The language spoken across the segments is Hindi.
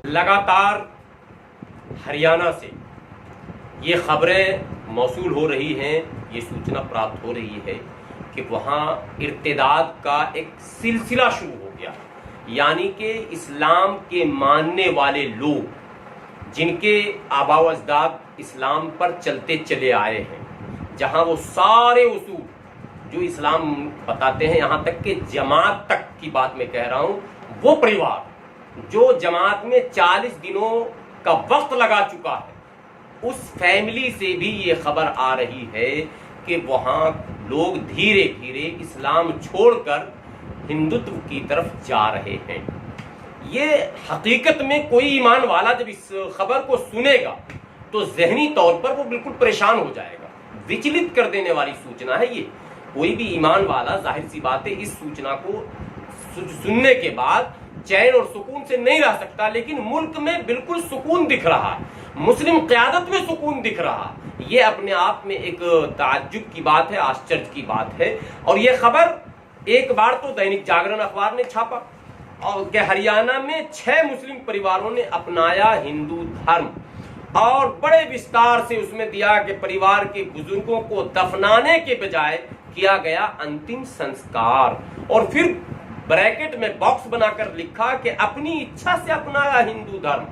लगातार हरियाणा से ये खबरें मौसूल हो रही हैं, ये सूचना प्राप्त हो रही है कि वहाँ इर्तिदाद का एक सिलसिला शुरू हो गया। यानी कि इस्लाम के मानने वाले लोग जिनके आबा व अजदाद इस्लाम पर चलते चले आए हैं, जहाँ वो सारे उसूल जो इस्लाम बताते हैं, यहाँ तक कि जमात तक की बात मैं कह रहा हूँ, वो परिवार जो जमात में 40 दिनों का वक्त लगा चुका है, उस फैमिली से भी ये खबर आ रही है कि वहाँ लोग धीरे धीरे इस्लाम छोड़कर हिंदुत्व की तरफ जा रहे हैं। ये हकीकत में कोई ईमान वाला जब इस खबर को सुनेगा तो जहनी तौर पर वो बिल्कुल परेशान हो जाएगा। विचलित कर देने वाली सूचना है ये। कोई भी ईमान वाला जाहिर सी बात है इस सूचना को सुनने के बाद चैन और सुकून से नहीं रह सकता, लेकिन मुल्क में बिल्कुल सुकून दिख रहा है, मुस्लिम क़यादत में सुकून दिख रहा है। ये अपने आप में एक ताज्जुब की बात है, आश्चर्य की बात है। और ये खबर एक बार तो दैनिक जागरण अखबार ने छापा और कि हरियाणा में 6 मुस्लिम परिवारों ने अपनाया हिंदू धर्म, और बड़े विस्तार से उसमें दिया कि परिवार के बुजुर्गों को दफनाने के बजाय किया गया अंतिम संस्कार, और फिर ब्रैकेट में बॉक्स बनाकर लिखा कि अपनी इच्छा से अपनाया हिंदू धर्म।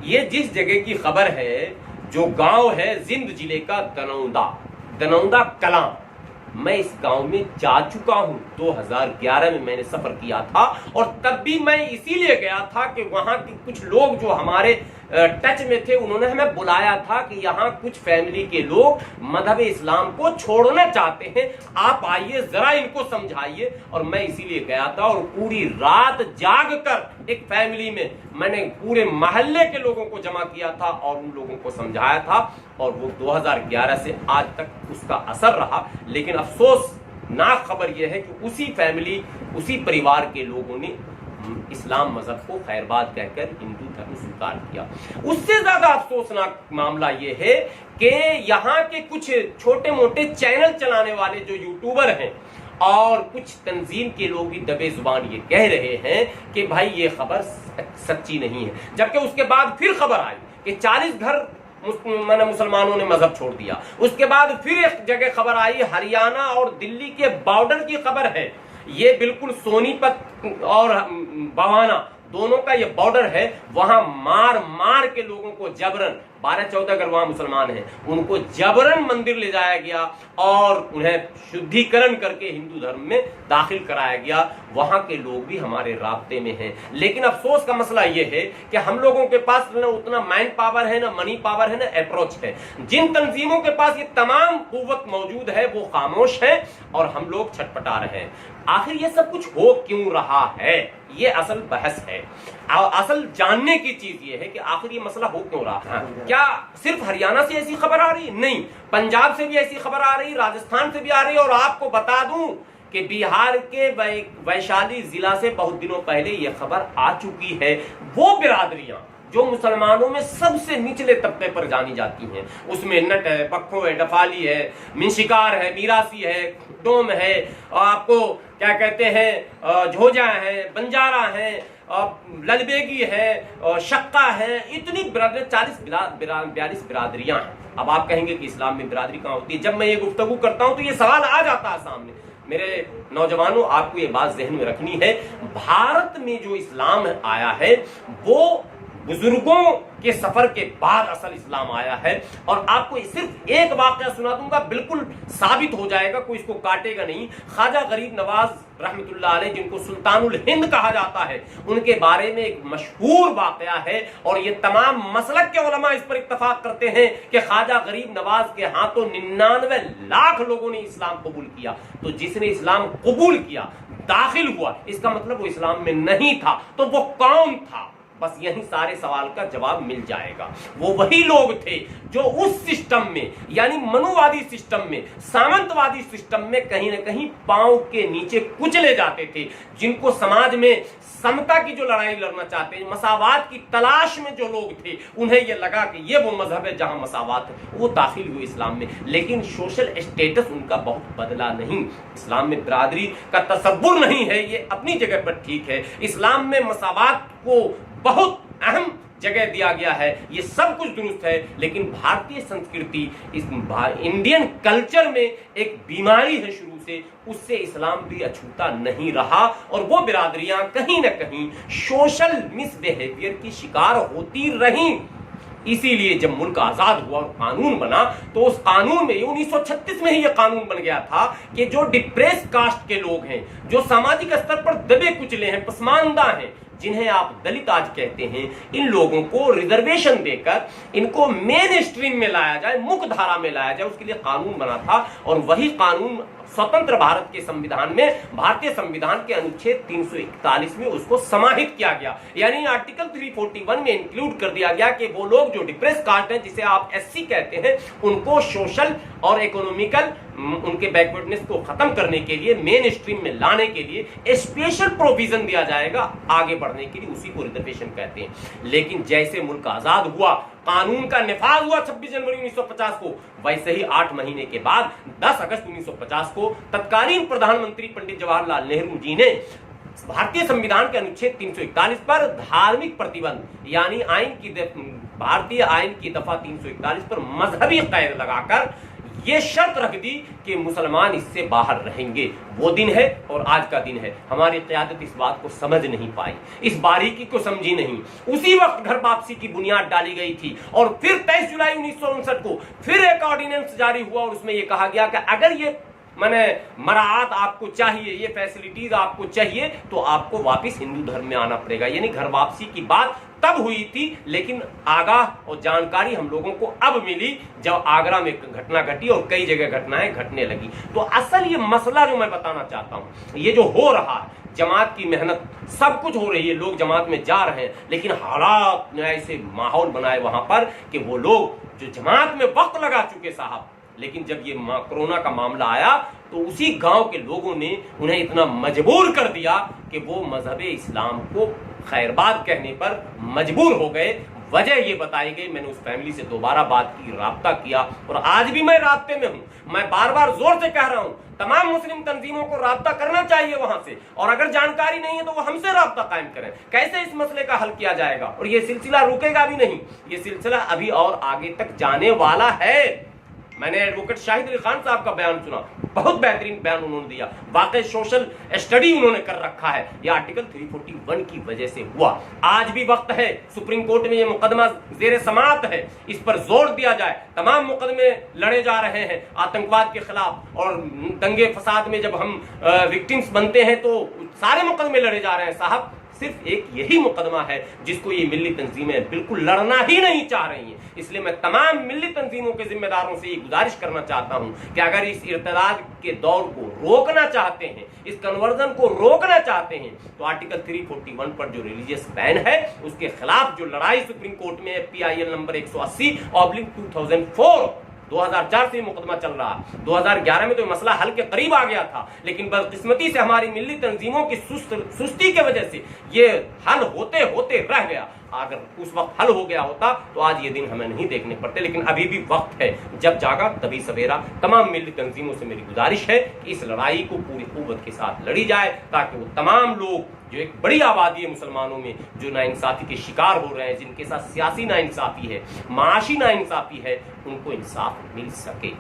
ये जिस जगह की खबर है, जो गांव है जिंद जिले का दनौंदा कलां, मैं इस गांव में जा चुका हूं। 2011 में मैंने सफर किया था, और तब भी मैं इसीलिए गया था कि वहां के कुछ लोग जो हमारे टच में थे, उन्होंने हमें बुलाया था कि यहाँ कुछ फैमिली के लोग मजहब इस्लाम को छोड़ना चाहते हैं, आप आइए जरा इनको समझाइए। और मैं इसीलिए गया था, और पूरी रात जाग कर एक फैमिली में मैंने पूरे मोहल्ले के लोगों को जमा किया था और उन लोगों को समझाया था, और वो 2011 से आज तक उसका असर रहा। लेकिन अफसोसनाक खबर यह है कि उसी फैमिली, उसी परिवार के लोगों ने इस्लाम मजहब को खैरबाद कहकर हिंदू धर्म स्वीकार किया। उससे ज्यादा अफसोसनाक मामला यह है कि यहाँ के कुछ छोटे मोटे चैनल चलाने वाले जो यूट्यूबर हैं और कुछ तंजीम के लोग भी दबे जुबान ये कह रहे हैं कि भाई ये खबर सच्ची नहीं है, जबकि उसके बाद फिर खबर आई कि 40 घर मुसलमानों ने मजहब छोड़ दिया। उसके बाद फिर एक जगह खबर आई, हरियाणा और दिल्ली के बॉर्डर की खबर है, ये बिल्कुल सोनीपत और बवाना दोनों का ये बॉर्डर है, वहां मार मार के लोगों को जबरन 12-14 अगर वहां मुसलमान हैं, उनको जबरन मंदिर ले जाया गया और उन्हें शुद्धिकरण करके हिंदू धर्म में दाखिल कराया गया। वहां के लोग भी हमारे राब्ते में हैं। लेकिन अफसोस का मसला यह है कि हम लोगों के पास न उतना मैन पावर है, ना मनी पावर है, ना अप्रोच है। जिन तंजीमों के पास ये तमाम कुव्वत मौजूद है वो खामोश है और हम लोग छटपटा रहे हैं। आखिर ये सब कुछ हो क्यों रहा है, ये असल बहस है। असल जानने की चीज ये है कि आखिर ये मसला हो क्यों रहा है। क्या सिर्फ हरियाणा से ऐसी खबर आ रही? नहीं, पंजाब से भी ऐसी खबर आ रही, राजस्थान से भी आ रही। और आपको बता दूं कि बिहार के वैशाली जिला से बहुत दिनों पहले यह खबर आ चुकी है। वो बिरादरियां जो मुसलमानों में सबसे निचले तबके पर जानी जाती हैं, उसमें नट है, पक्खो है, डफाली है, मिनशिकार है, मीरासी है, डोम है, और आपको क्या कहते हैं, झोजा है, बंजारा है, ललबेगी है, शक्का है, इतनी बिरादरी 42 बिरादरियां हैं। अब आप कहेंगे कि इस्लाम में बिरादरी कहाँ होती है? जब मैं ये गुफ्तगू करता हूं तो ये सवाल आ जाता है सामने। मेरे नौजवानों, आपको ये बात जहन में रखनी है, भारत में जो इस्लाम आया है वो बुजुर्गों के सफर के बाद असल इस्लाम आया है। और आपको सिर्फ एक वाकया सुना दूंगा, बिल्कुल साबित हो जाएगा, कोई इसको काटेगा नहीं। ख्वाजा गरीब नवाज रहमतुल्लाह अलैह, जिनको सुल्तानुल हिंद कहा जाता है, उनके बारे में एक मशहूर वाकया है, और ये तमाम मसलक के उलमा इस पर इत्तफाक करते हैं कि ख्वाजा गरीब नवाज के हाथों 99 लाख लोगों ने इस्लाम कबूल किया। तो जिसने इस्लाम कबूल किया, दाखिल हुआ, इसका मतलब वो इस्लाम में नहीं था, तो वो कौन था? बस यही सारे सवाल का जवाब मिल जाएगा। वो वही लोग थे जो उस सिस्टम में, यानी मनुवादी सिस्टम में, सामंतवादी सिस्टम में कहीं ना कहीं पांव के नीचे कुचले जाते थे, जिनको समाज में समता की जो लड़ाई लड़ना चाहते हैं, मसावात की तलाश में जो लोग थे, उन्हें यह लगा कि ये वो मजहब है जहां मसावात है, वो दाखिल हुए इस्लाम में। लेकिन सोशल स्टेटस उनका बहुत बदला नहीं। इस्लाम में बिरादरी का तसव्वुर नहीं है, ये अपनी जगह पर ठीक है। इस्लाम में मसावात को बहुत अहम जगह दिया गया है, ये सब कुछ दुरुस्त है, लेकिन भारतीय संस्कृति, इस इंडियन कल्चर में एक बीमारी है शुरू से, उससे इस्लाम भी अछूता नहीं रहा और वो बिरादरियां कहीं ना कहीं सोशल मिसबिहेवियर की शिकार होती रहीं। इसीलिए जब मुल्क आजाद हुआ और कानून बना, तो उस कानून में 1936 में ही यह कानून बन गया था कि जो डिप्रेस कास्ट के लोग हैं, जो सामाजिक स्तर पर दबे कुचले हैं, पसमानदा हैं, जिन्हें आप दलित आज कहते हैं, इन लोगों को रिजर्वेशन देकर इनको मेन स्ट्रीम में लाया जाए, मुख्य धारा में लाया जाए, उसके लिए कानून बना था। और वही कानून स्वतंत्र भारत के संविधान में, भारतीय संविधान के अनुच्छेद 341 में उसको समाहित किया गया, यानी आर्टिकल 341 में इंक्लूड कर दिया गया कि वो लोग जो डिप्रेस कास्ट हैं, जिसे आप एससी कहते हैं, उनको सोशल और इकोनॉमिकल उनके बैकवर्डनेस को खत्म करने के लिए, मेन स्ट्रीम में लाने के लिए स्पेशल प्रोविजन दिया जाएगा आगे बढ़ने के लिए, उसी को रिजर्वेशन कहते हैं। लेकिन जैसे मुल्क आजाद हुआ, कानून का निफाज हुआ 26 जनवरी 1950 को, वैसे ही 8 महीने के बाद 10 अगस्त 1950 को तत्कालीन प्रधानमंत्री पंडित जवाहरलाल नेहरू जी ने भारतीय संविधान के अनुच्छेद 341 पर धार्मिक प्रतिबंध, यानी भारतीय आईन की दफा 341 पर मजहबी कैद लगाकर ये शर्त रख दी कि मुसलमान इससे बाहर रहेंगे। वो दिन है और आज का दिन है। हमारी क़यादत इस बात को समझ नहीं पाई, इस बारीकी को समझी नहीं। उसी वक्त घर वापसी की बुनियाद डाली गई थी और फिर 23 जुलाई 1959 को फिर एक ऑर्डिनेंस जारी हुआ और उसमें यह कहा गया कि अगर ये मराआत आपको चाहिए, ये फैसिलिटीज आपको चाहिए, तो आपको वापस हिंदू धर्म में आना पड़ेगा। यानी घर वापसी की बात तब हुई थी, लेकिन आगाह और जानकारी हम लोगों को अब मिली जब आगरा में घटना घटी और कई जगह घटनाएं घटने लगी। तो असल ये मसला जो मैं बताना चाहता हूं, ये जो हो रहा है, जमात की मेहनत सब कुछ हो रही है, लोग जमात में जा रहे हैं, लेकिन हालात ने ऐसे माहौल बनाए वहां पर कि वो लोग जो जमात में वक्त लगा चुके साहब, लेकिन जब ये कोरोना का मामला आया तो उसी गांव के लोगों ने उन्हें इतना मजबूर कर दिया कि वो मजहब इस्लाम को खैरबाद कहने पर मजबूर हो गए। वजह ये बताई गई, मैंने उस फैमिली से दोबारा बात की, राब्ता किया और आज भी मैं राब्ते में हूं। मैं बार बार जोर से कह रहा हूं, तमाम मुस्लिम तंजीमों को राब्ता करना चाहिए वहां से, और अगर जानकारी नहीं है तो वो हमसे राब्ता कायम करें, कैसे इस मसले का हल किया जाएगा। और ये सिलसिला रुकेगा भी नहीं, ये सिलसिला अभी और आगे तक जाने वाला है। मैंने एडवोकेट शाहिद अली खान साहब का बयान सुना, बहुत बेहतरीन बयान उन्होंने दिया, वाकई सोशल स्टडी उन्होंने कर रखा है। यह आर्टिकल 341 की वजह से हुआ। आज भी वक्त है, सुप्रीम कोर्ट में यह मुकदमा जेर समाअत है, इस पर जोर दिया जाए। तमाम मुकदमे लड़े जा रहे हैं आतंकवाद के खिलाफ, और दंगे फसाद में जब हम विक्टिम्स बनते हैं तो सारे मुकदमे लड़े जा रहे हैं साहब। सिर्फ एक यही मुकदमा है जिसको ये मिल्ली तंजीमें बिल्कुल लड़ना ही नहीं चाह रही हैं। इसलिए मैं तमाम मिल्ली तंजीमों के जिम्मेदारों से ये गुजारिश करना चाहता हूं कि अगर इस इर्तिदाद के दौर को रोकना चाहते हैं, इस कन्वर्जन को रोकना चाहते हैं, तो आर्टिकल 341 पर जो रिलीजियस बैन है उसके खिलाफ जो लड़ाई सुप्रीम कोर्ट में PIL नंबर 180/2004 2004 से मुकदमा चल रहा, 2011 में तो मसला हल के करीब आ गया था, लेकिन बदकिस्मती से हमारी मिल्ली तंजीमों की सुस्ती की वजह से ये हल होते होते रह गया। अगर उस वक्त हल हो गया होता तो आज ये दिन हमें नहीं देखने पड़ते, लेकिन अभी भी वक्त है, जब जागा तभी सवेरा। तमाम मिल्ली तंजीमों से मेरी गुजारिश है कि इस लड़ाई को पूरी कुव्वत के साथ लड़ी जाए, ताकि वो तमाम लोग जो एक बड़ी आबादी है मुसलमानों में जो नाइंसाफी के शिकार हो रहे हैं, जिनके साथ सियासी नाइंसाफी है, माशी नाइंसाफी है, उनको इंसाफ मिल सके।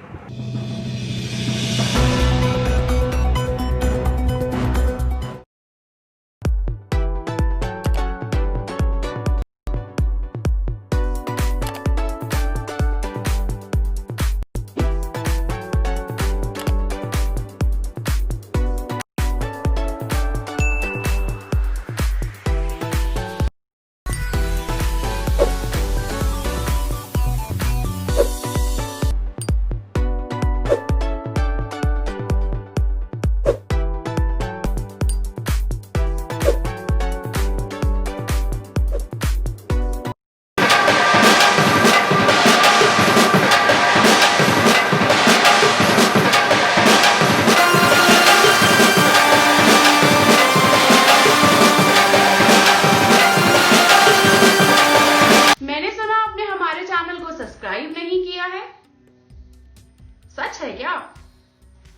सच है क्या?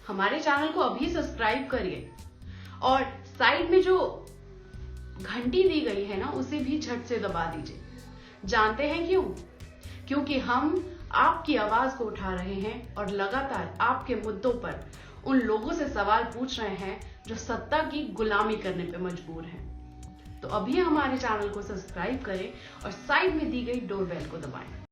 हमारे चैनल को अभी सब्सक्राइब करिए और साइड में जो घंटी दी गई है ना, उसे भी झट से दबा दीजिए, जानते हैं क्यों? क्योंकि हम आपकी आवाज को उठा रहे हैं और लगातार आपके मुद्दों पर उन लोगों से सवाल पूछ रहे हैं जो सत्ता की गुलामी करने पे मजबूर हैं। तो अभी हमारे चैनल को सब्सक्राइब करें और साइड में दी गई डोर बेल को दबाएं।